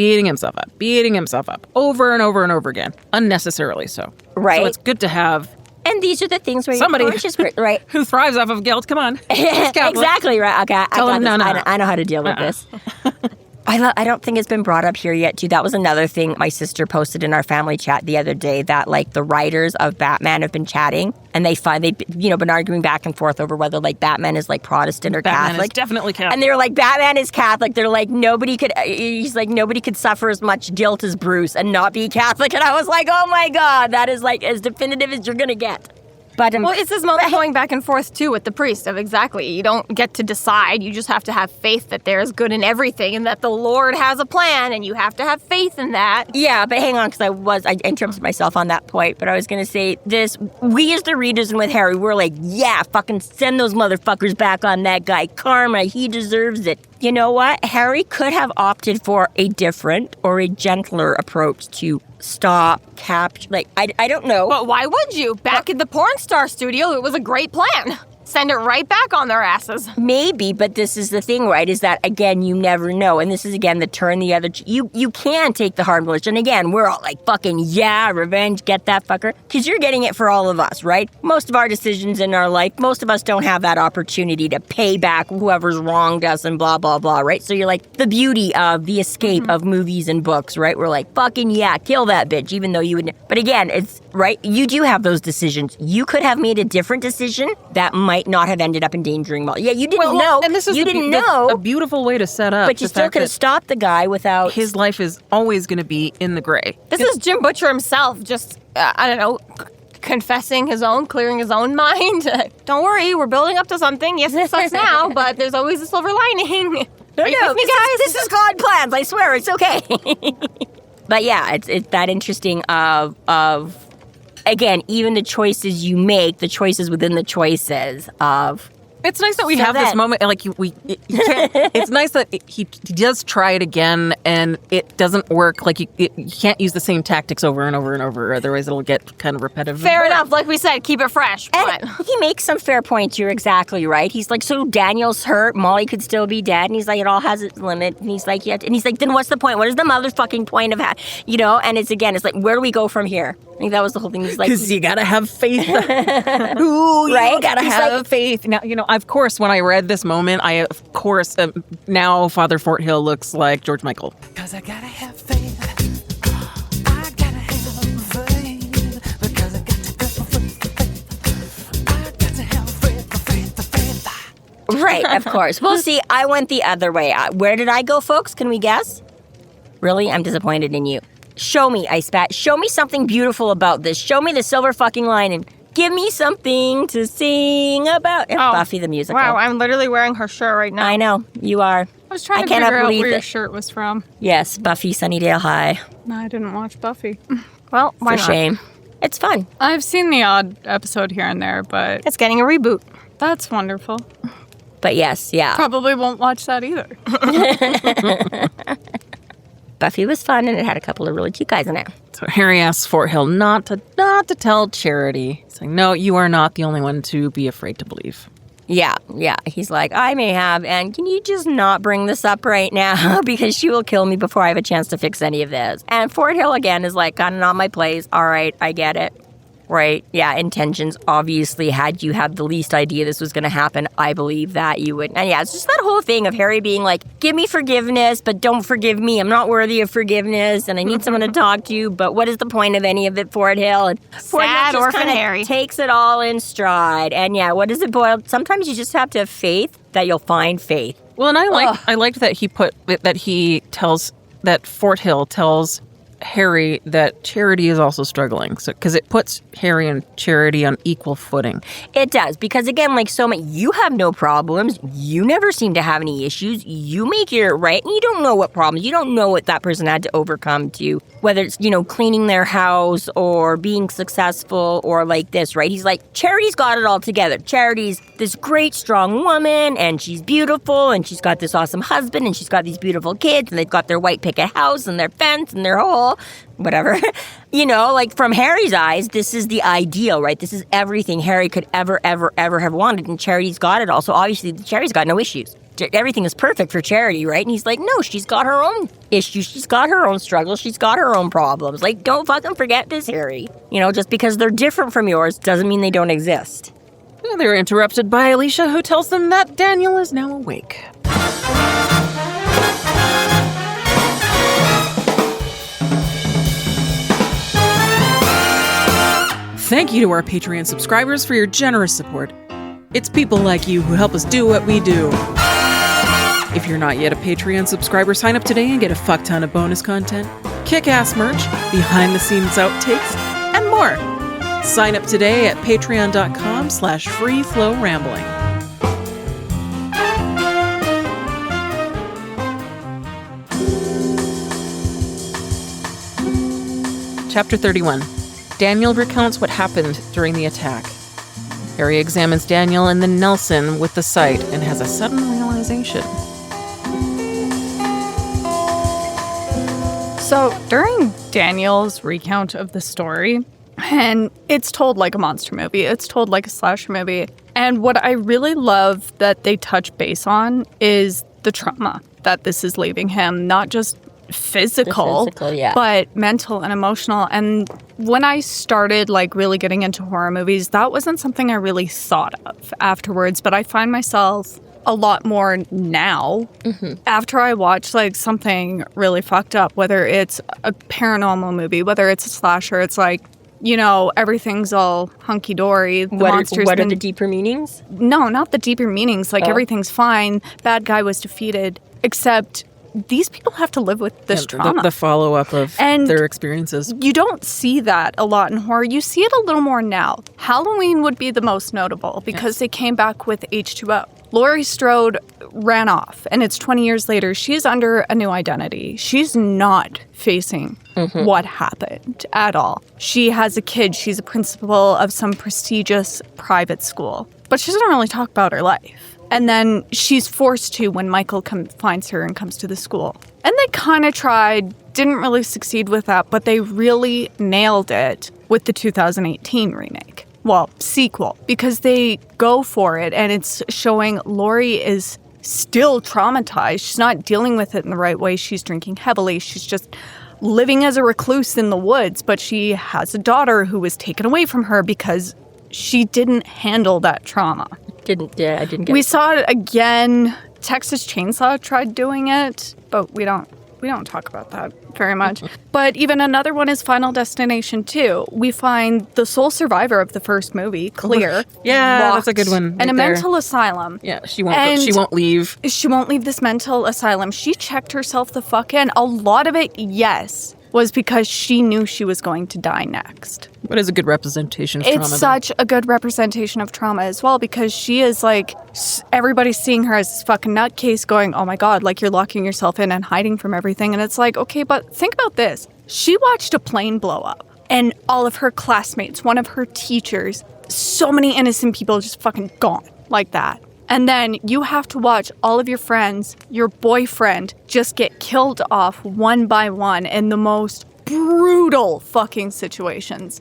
over and over and over again, unnecessarily so. Right. So it's good to have. And these are the things where somebody you're conscious, right? who thrives off of guilt. Come on. Exactly, right. Okay, I know how to deal with this. I don't think it's been brought up here yet, too. That was another thing my sister posted in our family chat the other day, that, like, the writers of Batman have been chatting, and they've been arguing back and forth over whether, like, Batman is, like, Protestant or Batman Catholic. Is definitely Catholic. And they were like, Batman is Catholic. They're like, nobody could suffer as much guilt as Bruce and not be Catholic. And I was like, oh, my God, that is, like, as definitive as you're going to get. But, well, it's this moment going back and forth, too, with the priest of exactly. You don't get to decide. You just have to have faith that there is good in everything and that the Lord has a plan, and you have to have faith in that. Yeah, but hang on, because I interrupted myself on that point, but I was going to say this. We as the readers and with Harry, we're like, yeah, fucking send those motherfuckers back on that guy. Karma, he deserves it. You know what? Harry could have opted for a different or a gentler approach to stop, capture, like, I don't know. But why would you? Back at the porn star studio, it was a great plan. Send it right back on their asses. Maybe, but this is the thing, right, is that, again, you never know. And this is, again, the turn the other... You can take the hard bullets. And, again, we're all like, fucking, yeah, revenge, get that fucker. Because you're getting it for all of us, right? Most of our decisions in our life, most of us don't have that opportunity to pay back whoever's wronged us and blah, blah, blah, right? So you're like, the beauty of the escape of movies and books, right? We're like, fucking, yeah, kill that bitch, even though you would... But, again, it's... Right? You do have those decisions. You could have made a different decision that might not have ended up endangering Molly. Yeah, you didn't know. And this is a beautiful way to set up. But you still could have stopped the guy without... His life is always going to be in the gray. This is Jim Butcher himself just, confessing clearing his own mind. Don't worry, we're building up to something. Yes, it sucks now, but there's always a silver lining. No, this is God plans. I swear, it's okay. But yeah, it's that interesting of again, even the choices you make, the choices within the choices of... It's nice that we have this moment, like, it's nice that he does try it again, and it doesn't work. Like, you can't use the same tactics over and over and over, otherwise it'll get kind of repetitive. Fair enough, like we said, keep it fresh. And he makes some fair points, you're exactly right. He's like, so Daniel's hurt, Molly could still be dead, and he's like, it all has its limit, and he's like, yeah, and he's like, then what's the point? What is the motherfucking point of and it's like, where do we go from here? I think that was the whole thing. He's like... Because you gotta have faith. Ooh, right? You gotta have faith. Now, of course, when I read this moment, now Father Forthill looks like George Michael. Because I gotta have faith. I gotta have faith. Because I Right, of course. We'll see. I went the other way. Where did I go, folks? Can we guess? Really? I'm disappointed in you. Show me, Ice Bat. Show me something beautiful about this. Show me the silver fucking lining. Give me something to sing about. It's Buffy the Musical. Wow, I'm literally wearing her shirt right now. I know. You are. I was trying to figure out where your shirt was from. Yes, Buffy Sunnydale High. No, I didn't watch Buffy. Well, why not? For shame. It's fun. I've seen the odd episode here and there, but... It's getting a reboot. That's wonderful. But yes, yeah. Probably won't watch that either. Buffy was fun, and it had a couple of really cute guys in it. So Harry asks Forthill not to tell Charity. He's like, no, you are not the only one to be afraid to believe. Yeah. He's like, I may have, and can you just not bring this up right now? Because she will kill me before I have a chance to fix any of this. And Forthill, again, is like, kind of not my place. All right, I get it. Right? Yeah, intentions. Obviously, had you had the least idea this was going to happen, I believe that you would. And yeah, it's just that whole thing of Harry being like, give me forgiveness, but don't forgive me. I'm not worthy of forgiveness, and I need someone to talk to. But what is the point of any of it, Forthill? And Sad orphan Harry takes it all in stride. And yeah, what does it boil? Sometimes you just have to have faith that you'll find faith. Well, and I liked that that Forthill tells Harry that Charity is also struggling, so because it puts Harry and Charity on equal footing. It does, because again, like so many, you have no problems. You never seem to have any issues. You make it right, and you don't know what problems. You don't know what that person had to overcome to, whether it's, cleaning their house or being successful or like this, right? He's like, Charity's got it all together. Charity's this great, strong woman, and she's beautiful, and she's got this awesome husband, and she's got these beautiful kids, and they've got their white picket house and their fence and their whole whatever. Like from Harry's eyes, this is the ideal, right? This is everything Harry could ever have wanted, and Charity's got it all. So obviously, Charity's got no issues. Everything is perfect for Charity, right? And he's like, no, she's got her own issues. She's got her own struggles. She's got her own problems. Like, don't fucking forget this, Harry. Just because they're different from yours doesn't mean they don't exist. They're interrupted by Alicia, who tells them that Daniel is now awake. Thank you to our Patreon subscribers for your generous support. It's people like you who help us do what we do. If you're not yet a Patreon subscriber, sign up today and get a fuck ton of bonus content, kick-ass merch, behind-the-scenes outtakes, and more. Sign up today at patreon.com/freeflowrambling. Chapter 31. Daniel recounts what happened during the attack. Harry examines Daniel and then Nelson with the sight and has a sudden realization. So during Daniel's recount of the story, and it's told like a monster movie, it's told like a slasher movie, and what I really love that they touch base on is the trauma that this is leaving him, not just physical, yeah, but mental and emotional. And when I started like really getting into horror movies, that wasn't something I really thought of afterwards, but I find myself a lot more now after I watch like something really fucked up, whether it's a paranormal movie, whether it's a slasher. It's like, everything's all hunky-dory. What are the deeper meanings? No, not the deeper meanings. Like everything's fine. Bad guy was defeated, except these people have to live with this trauma. The follow-up of their experiences. You don't see that a lot in horror. You see it a little more now. Halloween would be the most notable because they came back with H2O. Laurie Strode ran off, and it's 20 years later. She's under a new identity. She's not facing what happened at all. She has a kid. She's a principal of some prestigious private school. But she doesn't really talk about her life. And then she's forced to when Michael finds her and comes to the school. And they kind of tried, didn't really succeed with that, but they really nailed it with the 2018 remake. Well, sequel, because they go for it, and it's showing Laurie is still traumatized. She's not dealing with it in the right way. She's drinking heavily. She's just living as a recluse in the woods, but she has a daughter who was taken away from her because she didn't handle that trauma. I didn't get We it. saw it again. Texas Chainsaw tried doing it, but we don't we don't talk about that very much. But even another one is Final Destination 2. We find the sole survivor of the first movie, Clear. Yeah, that's a good one. In a mental asylum. Yeah, she won't leave. She won't leave this mental asylum. She checked herself the fuck in. A lot of it, yes, was because she knew she was going to die next. What is a good representation of trauma? It's such a good representation of trauma as well, because she is like, everybody's seeing her as this fucking nutcase going, oh my God, like you're locking yourself in and hiding from everything. And it's like, okay, but think about this. She watched a plane blow up and all of her classmates, one of her teachers, so many innocent people just fucking gone like that. And then you have to watch all of your friends, your boyfriend, just get killed off one by one in the most brutal fucking situations.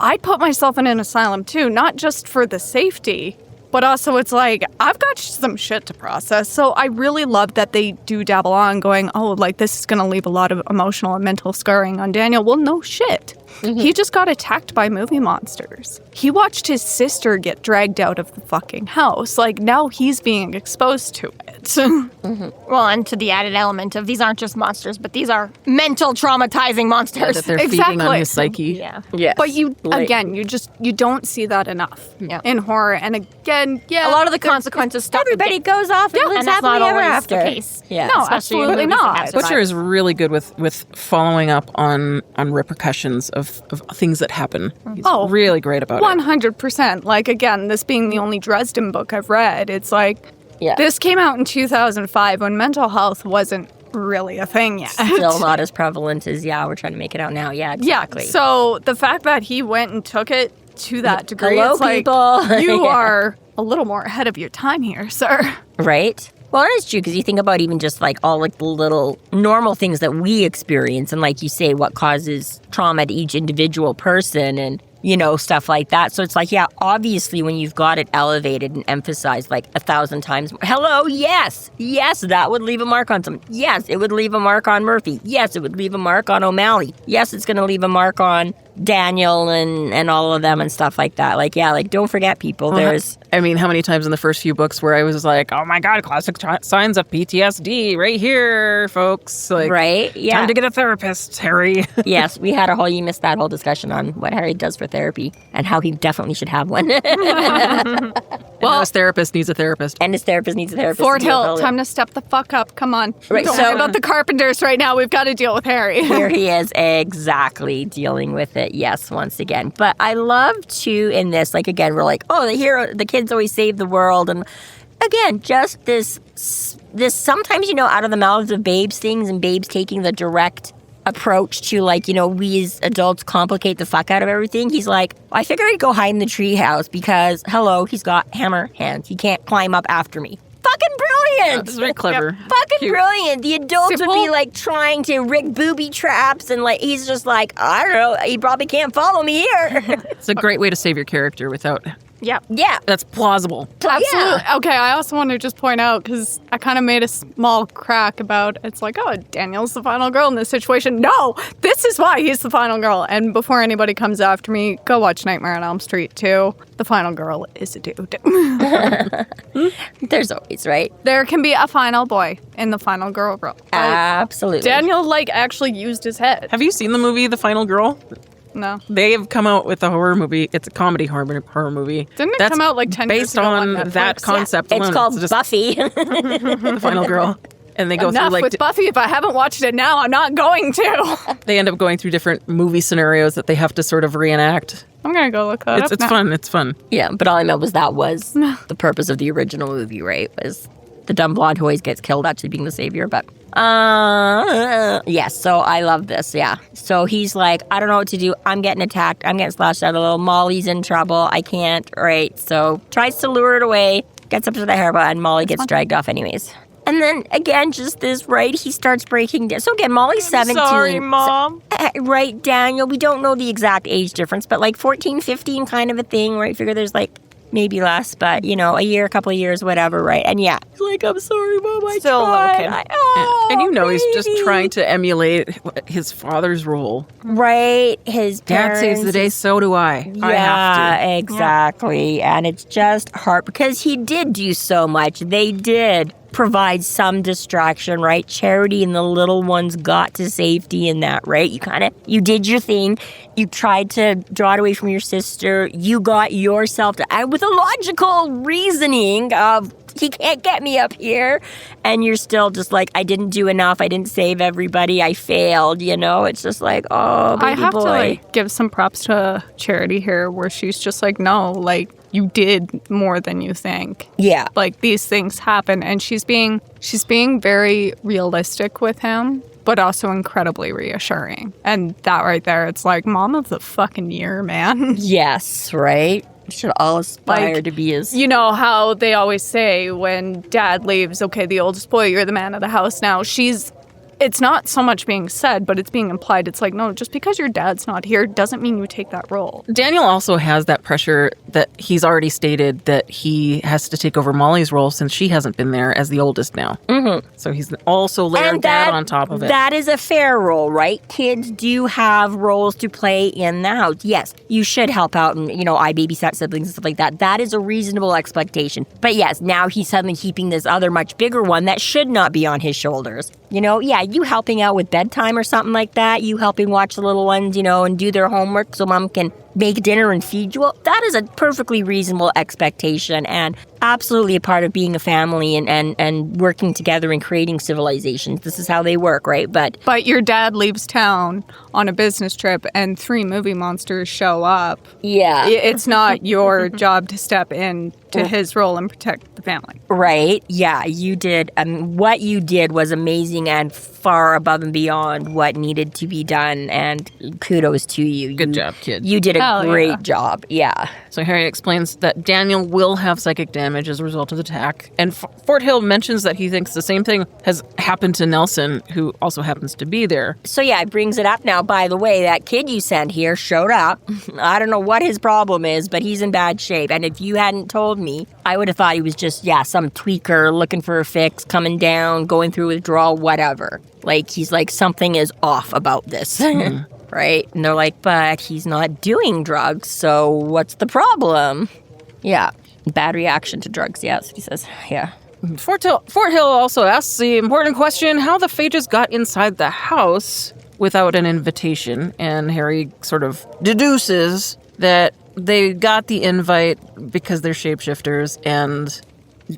I'd put myself in an asylum too, not just for the safety, but also it's like, I've got some shit to process. So I really love that they do dabble on going, oh, like this is going to leave a lot of emotional and mental scarring on Daniel. Well, no shit. He just got attacked by movie monsters. He watched his sister get dragged out of the fucking house. Like, now he's being exposed to it. Well, and to the added element of these aren't just monsters, but these are mental traumatizing monsters. That they're feeding on his psyche. Yeah. Yes. But you don't see that enough in horror. And again, A lot of the consequences stop. Everybody goes off and lives and that's happily not ever always after. the case. Yeah. No, Especially in absolutely movies that not. have survived. Butcher is really good with following up on repercussions of things that happen. He's really great about it. 100%. Like, again, this being the only Dresden book I've read, it's like, this came out in 2005 when mental health wasn't really a thing yet. Still not as prevalent as, we're trying to make it out now. Yeah, exactly. Yeah, so the fact that he went and took it to that degree, Hello, it's like, people. you are a little more ahead of your time here, sir. Right? Well, it is true, because you think about even just like all like the little normal things that we experience, and like you say, what causes trauma to each individual person, and stuff like that. So it's like, obviously when you've got it elevated and emphasized like 1,000 times more. Hello, yes, that would leave a mark on someone. Yes, it would leave a mark on Murphy. Yes, it would leave a mark on O'Malley. Yes, it's going to leave a mark on Daniel and all of them and stuff like that. Like, don't forget, people. There's... I mean, how many times in the first few books where I was like, oh my God, classic signs of PTSD right here, folks. Like, right? Yeah. Time to get a therapist, Harry. Yes, we had you missed that whole discussion on what Harry does for therapy and how he definitely should have one. Well, his therapist needs a therapist. And his therapist needs a therapist. Forthill, time to step the fuck up. Come on. Right, Don't worry about the Carpenters right now. We've got to deal with Harry. Here he is, exactly, dealing with it. Yes, once again. But I love to, in this, like, again, we're like, oh, the kids always save the world. And again, just this sometimes, out of the mouths of babes things, and babes taking the direct approach to, like, we as adults complicate the fuck out of everything. He's like, I figured I'd go hide in the treehouse because, hello, he's got hammer hands. He can't climb up after me. Fucking brilliant! This is very clever. Fucking brilliant. The adults would be like trying to rig booby traps, and like he's just like, I don't know, he probably can't follow me here. It's a great way to save your character without... Yeah. That's plausible. Absolutely. Okay, I also want to just point out, because I kind of made a small crack about, it's like, oh, Daniel's the final girl in this situation. No, this is why he's the final girl. And before anybody comes after me, go watch Nightmare on Elm Street 2. The final girl is a dude. There's always, right? There can be a final boy in the final girl role. Absolutely. Daniel, actually used his head. Have you seen the movie The Final Girl? No. They have come out with a horror movie. It's a comedy horror movie. Didn't it come out 10 years ago based on that concept alone. It's called Buffy. The Final Girl. And they go Enough through with Buffy. If I haven't watched it now, I'm not going to. They end up going through different movie scenarios that they have to sort of reenact. I'm going to go look that up It's now. fun. It's fun. Yeah, but all I know was that was the purpose of the original movie, right? Was the dumb blonde who always gets killed actually being the savior, but... yes, so I love this, yeah. So he's like, I don't know what to do. I'm getting attacked. I'm getting slashed out a little. Molly's in trouble. I can't, right? So tries to lure it away, gets up to the hair button. Molly gets dragged off anyways. And then, again, just this, right, he starts breaking down. So, again, Molly's 17. Sorry, Mom. Right, Daniel, we don't know the exact age difference, but 14, 15 kind of a thing, right? Figure there's maybe less, but, a year, a couple of years, whatever, right? And yeah, he's like, I'm sorry, Mom, I Still tried. a little kid. And he's just trying to emulate his father's role. Right, his Dad parents. saves the day, so do I. Yeah, I have to. Exactly. Yeah. And it's just hard because he did do so much. They did provide some distraction, right? Charity and the little ones got to safety in that, right? You did your thing. You tried to draw it away from your sister. You got yourself to, with a logical reasoning of, he can't get me up here. And you're still just like, I didn't do enough. I didn't save everybody. I failed, It's just like, oh, baby I have boy. to give some props to Charity here where she's just like, no, you did more than you think. Yeah. These things happen. And she's being very realistic with him, but also incredibly reassuring. And that right there, it's like, mom of the fucking year, man. Yes, right? We should all aspire to be as... You know how they always say when dad leaves, okay, the oldest boy, you're the man of the house now. It's not so much being said, but it's being implied. It's like, no, just because your dad's not here doesn't mean you take that role. Daniel also has that pressure that he's already stated that he has to take over Molly's role since she hasn't been there as the oldest now. Mm-hmm. So he's also layered that on top of it. That is a fair role, right? Kids do have roles to play in the house. Yes, you should help out and, I babysat siblings and stuff like that. That is a reasonable expectation. But yes, now he's suddenly keeping this other much bigger one that should not be on his shoulders. You helping out with bedtime or something like that, you helping watch the little ones, and do their homework so mom can make dinner and feed you. Well, that is a perfectly reasonable expectation and absolutely a part of being a family and working together and creating civilizations. This is how they work, right? But your dad leaves town on a business trip and 3 movie monsters show up. Yeah. It's not your job to step in to his role and protect the family. Right. Yeah, you did. What you did was amazing and far above and beyond what needed to be done. And kudos to you. Good job, kid. You did a great job. Yeah. So Harry explains that Daniel will have psychic damage as a result of the attack. And Forthill mentions that he thinks the same thing has happened to Nelson, who also happens to be there. So yeah, it brings it up now. By the way, that kid you sent here showed up. I don't know what his problem is, but he's in bad shape. And if you hadn't told me, I would have thought he was just, some tweaker looking for a fix, coming down, going through withdrawal, whatever. He's like, something is off about this. Right? And they're like, but he's not doing drugs, so what's the problem? Yeah. Bad reaction to drugs, yeah, that's what he says. Yeah. Forthill also asks the important question, how the phages got inside the house without an invitation. And Harry sort of deduces that they got the invite because they're shapeshifters and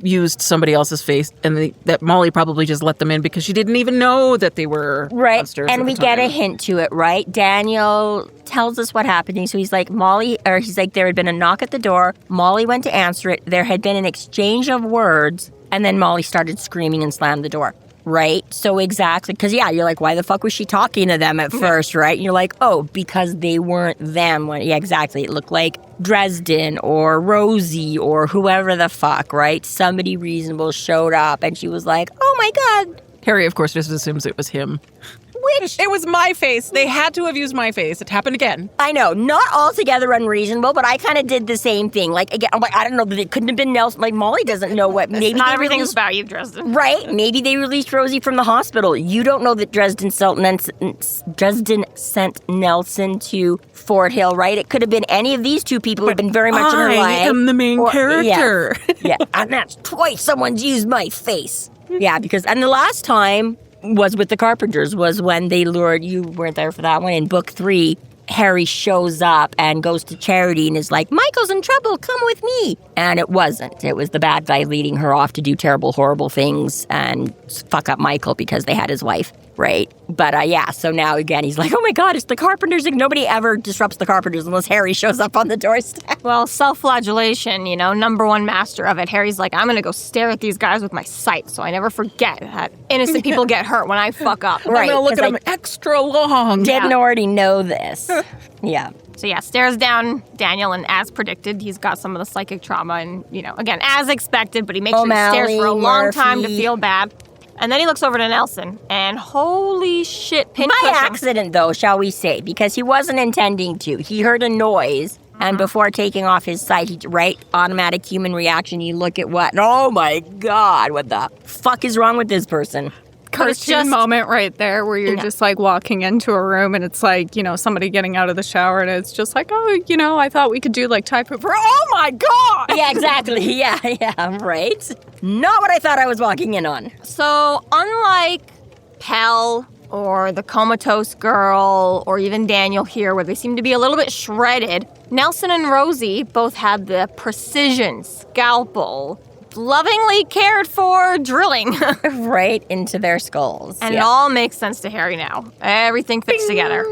used somebody else's face, and that Molly probably just let them in because she didn't even know that they were monsters. And we get a hint to it, right? Daniel tells us what happened. So he's like, there had been a knock at the door. Molly went to answer it. There had been an exchange of words, and then Molly started screaming and slammed the door. Right? So exactly. Because, you're like, why the fuck was she talking to them at first, right? And you're like, oh, because they weren't them. Yeah, exactly. It looked like Dresden or Rosie or whoever the fuck, right? Somebody reasonable showed up and she was like, oh my God. Harry, of course, just assumes it was him. Which? It was my face. They had to have used my face. It happened again. I know. Not altogether unreasonable, but I kind of did the same thing. Again, I'm like, I don't know, but it couldn't have been Nelson. Molly doesn't know what. Maybe not everything's about you, Dresden. Right? Maybe they released Rosie from the hospital. You don't know that Dresden sent Nelson to Fort Hill, right? It could have been any of these two people who have been very much in her life. I am the main character. Yeah. And that's twice someone's used my face. Yeah, and the last time was with the Carpenters, was when they lured, you weren't there for that one, in book 3, Harry shows up and goes to Charity and is like, Michael's in trouble, come with me. And it wasn't. It was the bad guy leading her off to do terrible, horrible things and fuck up Michael because they had his wife, right? But so now again, he's like, oh my God, it's the Carpenters. Nobody ever disrupts the Carpenters unless Harry shows up on the doorstep. Well, self-flagellation, number one master of it. Harry's like, I'm going to go stare at these guys with my sight so I never forget that innocent people get hurt when I fuck up. Right. I'm going to look at them extra long. Didn't already know this. Yeah. So stares down Daniel, and as predicted, he's got some of the psychic trauma, and, again, as expected, but he makes sure he stares for a long time to feel bad. And then he looks over to Nelson, and holy shit, By accident, though, shall we say, because he wasn't intending to. He heard a noise, and before taking off his sight, automatic human reaction, you look at what? Oh my God, what the fuck is wrong with this person? cartoon moment right there where you're just like walking into a room and it's like, you know, somebody getting out of the shower and it's just like, oh, you know, I thought we could do like Thai food for, oh my God! Yeah, exactly. Yeah, right? Not what I thought I was walking in on. So, unlike Pell or the comatose girl or even Daniel here, where they seem to be a little bit shredded, Nelson and Rosie both had the precision scalpel, lovingly cared for drilling. Right into their skulls. And it all makes sense to Harry now. Everything fits together.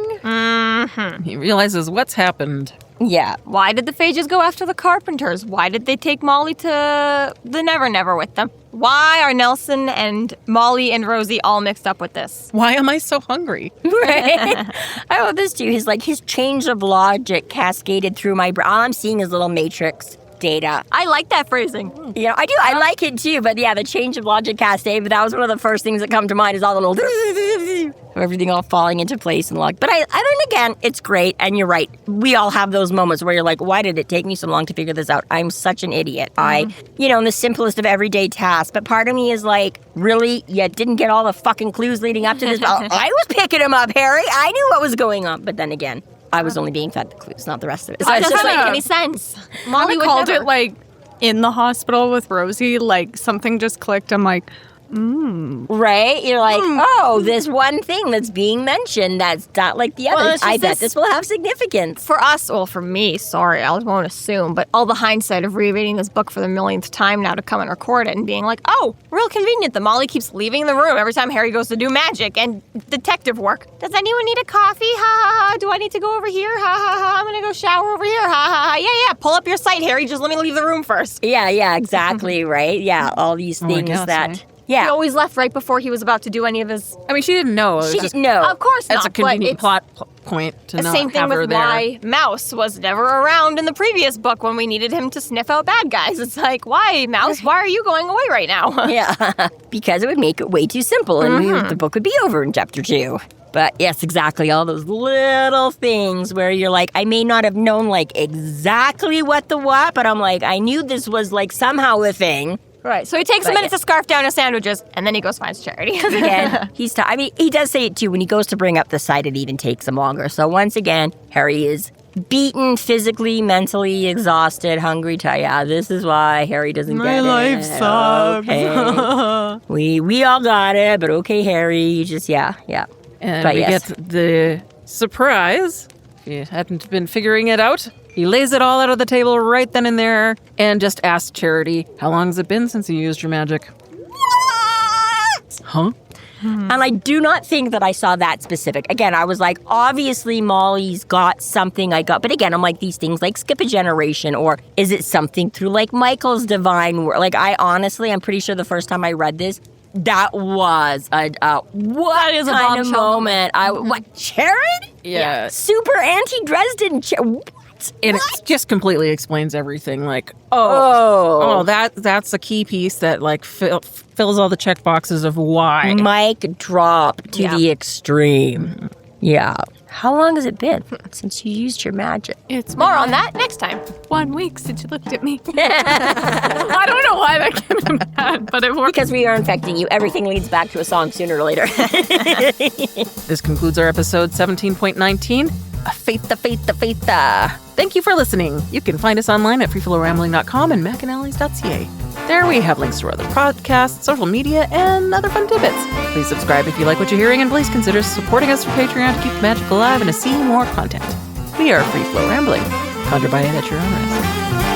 He realizes what's happened. Yeah. Why did the Phages go after the Carpenters? Why did they take Molly to the Never Never with them? Why are Nelson and Molly and Rosie all mixed up with this? Why am I so hungry? Right? I love this too. His change of logic cascaded through my brain. All I'm seeing is little matrix data. I like that phrasing. You know, I do. I like it too. But yeah, the change of logic cascade, but that was one of the first things that come to mind is all the little everything all falling into place and log. But I mean, again, it's great. And you're right. We all have those moments where you're like, why did it take me so long to figure this out? I'm such an idiot. In the simplest of everyday tasks. But part of me is like, really? You didn't get all the fucking clues leading up to this? I was picking them up, Harry. I knew what was going on. But then again, I was only being fed the clues, not the rest of it. So It doesn't make any sense. Molly would called never. it like in the hospital with Rosie, like something just clicked. I'm like, right? You're like, oh, this one thing that's being mentioned that's not like the other. I bet this will have significance. For us, well, for me, sorry, I won't assume, but all the hindsight of rereading this book for the millionth time now to come and record it and being like, oh, real convenient that Molly keeps leaving the room every time Harry goes to do magic and detective work. Does anyone need a coffee? Ha ha ha. Do I need to go over here? Ha ha ha. I'm gonna go shower over here. Ha ha ha. Yeah. Pull up your site, Harry. Just let me leave the room first. Yeah, exactly, right? Yeah, all these things that... Yeah. He always left right before he was about to do any of his... I mean, she didn't know. She didn't know. Of course not. It's a convenient plot point to the not same thing have her with there. why Mouse was never around in the previous book when we needed him to sniff out bad guys. It's like, why, Mouse? Why are you going away right now? Yeah, because it would make it way too simple and the book would be over in chapter 2. But yes, exactly. All those little things where you're like, I may not have known like exactly what the what, but I'm like, I knew this was like somehow a thing. Right. So he takes a minute to scarf down his sandwiches, and then he goes finds Charity. Because again, he does say it too. When he goes to bring up the site, it even takes him longer. So once again, Harry is beaten, physically, mentally, exhausted, hungry. Yeah, this is why Harry doesn't get it. My life sucks. Okay. we all got it, but okay, Harry, you just, yeah. And but we get the surprise. If you hadn't been figuring it out, he lays it all out of the table right then and there and just asks Charity, how long has it been since you used your magic? What? Huh? And I do not think that I saw that specific. Again, I was like, obviously Molly's got something I got. But again, I'm like, these things like skip a generation, or is it something through like Michael's divine word? Like, I'm pretty sure the first time I read this, that was what is a kind of moment. What, Charity? Yeah. Super anti-Dresden. And it just completely explains everything. Like, that's a key piece that like fills all the check boxes of why. Mic drop to the extreme. Yeah. How long has it been since you used your magic? It's More on that next time. 1 week since you looked at me. I don't know why that came to my head, but it worked. Because we are infecting you. Everything leads back to a song sooner or later. This concludes our episode 17.19. Faith-aaa. Thank you for listening. You can find us online at freeflowrambling.com and McAnallys.ca. There we have links to our other podcasts, social media, and other fun tidbits. Please subscribe if you like what you're hearing, and please consider supporting us through Patreon to keep the magic alive and to see more content. We are Free Flow Rambling. Conjure by it at your own risk.